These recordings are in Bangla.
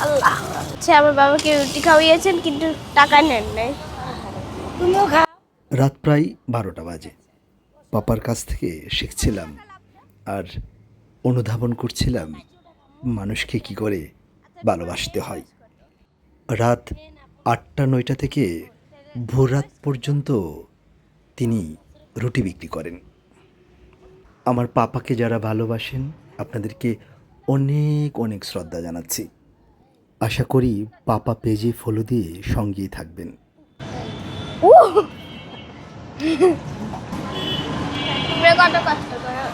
আল্লাহ, আচ্ছা আমার বাবাকে রুটি খাওয়িয়েছেন কিন্তু টাকা নেন নাই। তুমিও খাও। রাত প্রায় 12টা বাজে। পাপার কাছ থেকে শিখছিলাম আর অনুধাবন করছিলাম মানুষকে কি করে ভালোবাসতে হয়। রাত 8টা 9টা থেকে ভোর রাত পর্যন্ত তিনি রুটি বিক্রি করেন। আমার পাপাকে যারা ভালোবাসেন আপনাদেরকে অনেক অনেক শ্রদ্ধা জানাচ্ছি। আশা করি পাপা পেজে ফলো দিয়ে সঙ্গেই থাকবেন। তুমি কত কষ্ট করো।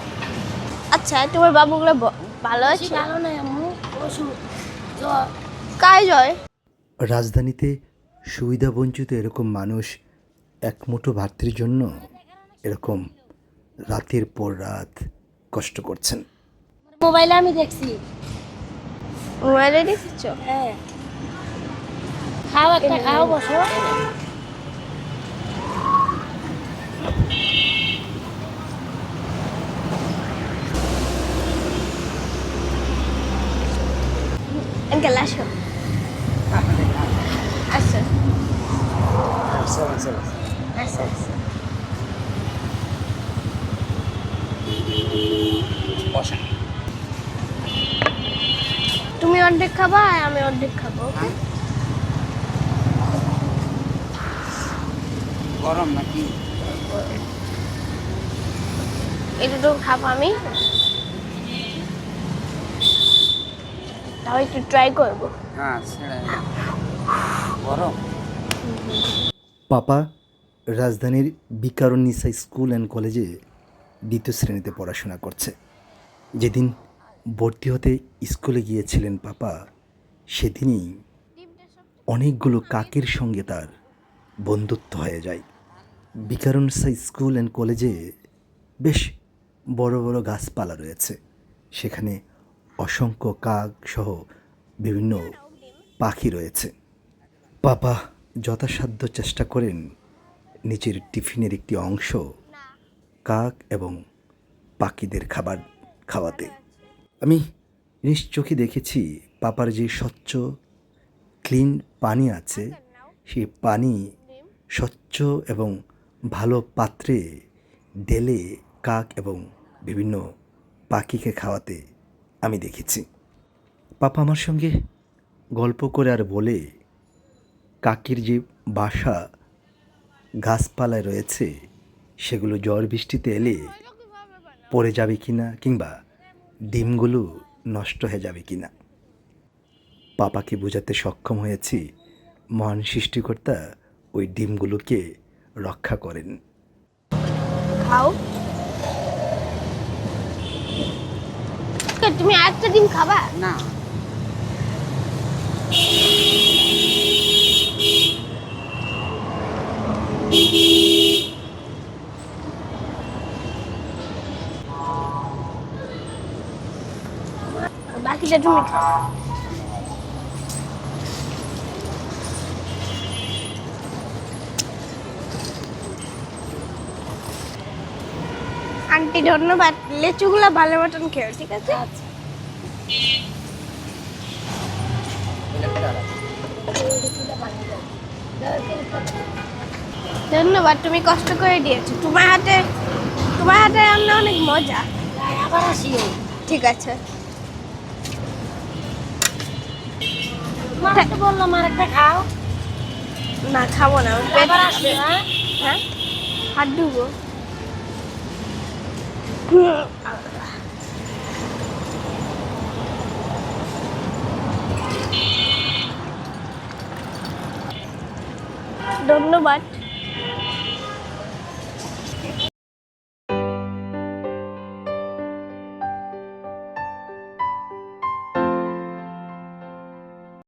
আচ্ছা তোমার বাবুগুলো ভালো আছে? ভালো নয় আম্মু, ওষুধ জ্বর। কায় জয়? রাজধানীতে সুবিধাবঞ্চিত এরকম মানুষ এক মুঠো ভাতের জন্য এরকম রাতের পর রাত কষ্ট করছেন। মোবাইলে আমি দেখছি। মোবাইলে দেখেছো? হ্যাঁ, খাও একটা খাও, বসো। আঙ্কেল আসো। আসো আসো আসো। তুমি অর্ধেক খাবা আর আমি অর্ধেক খাবো, ওকে? গরম নাকি? একটু খাবো আমি, তাও একটু ট্রাই করবো। হ্যাঁ, ছেড়ে গরম। পাপা রাজধানীর বিকারুন্নিসা স্কুল অ্যান্ড কলেজে 2য় শ্রেণীতে পড়াশোনা করছে। যেদিন ভর্তি হতে স্কুলে গিয়েছিলেন পাপা, সেদিনই অনেকগুলো কাকের সঙ্গে তার বন্ধুত্ব হয়ে যায়। বিকারুন্নিসা স্কুল অ্যান্ড কলেজে বেশ বড় বড় গাছপালা রয়েছে। সেখানে অসংখ্য কাক সহ বিভিন্ন পাখি রয়েছে। পাপা যথাসাধ্য চেষ্টা করেন নিজের টিফিনের একটি অংশ কাক এবং পাখিদের খাবার খাওয়াতে। আমি নিজ চোখে দেখেছি পাপার যে স্বচ্ছ ক্লিন পানি আছে, সেই পানি স্বচ্ছ এবং ভালো পাত্রে ঢেলে কাক এবং বিভিন্ন পাখিকে খাওয়াতে আমি দেখেছি। পাপা আমার সঙ্গে গল্প করে আর বলে কাকের যে বাসা গাছপালায় রয়েছে সেগুলো ঝড় বৃষ্টিতে এলে পড়ে যাবে কিনা কিংবা ডিমগুলো নষ্ট হয়ে যাবে কিনা। পাপাকে বোঝাতে সক্ষম হয়েছি মহান সৃষ্টিকর্তা ওই ডিমগুলোকে রক্ষা করেন। খাও। তুমি একটা ডিম খাবা? না, বাকিটা তুমি খাও। আন্টি ধন্যবাদ, লেচুগুলা ভালো মতন খেও, ঠিক আছে? আচ্ছা, ধন্যবাদ, তুমি কষ্ট করে দিয়েছো। তোমার হাতে রান্না অনেক মজা। আবার আসি। ঠিক আছে। তোমাকে বললাম আর একটা খাও। না খাবো না, আমার পেট আবার আসি। হ্যাঁ, হ্যাঁ হাত ধুবো। ধন্যবাদ।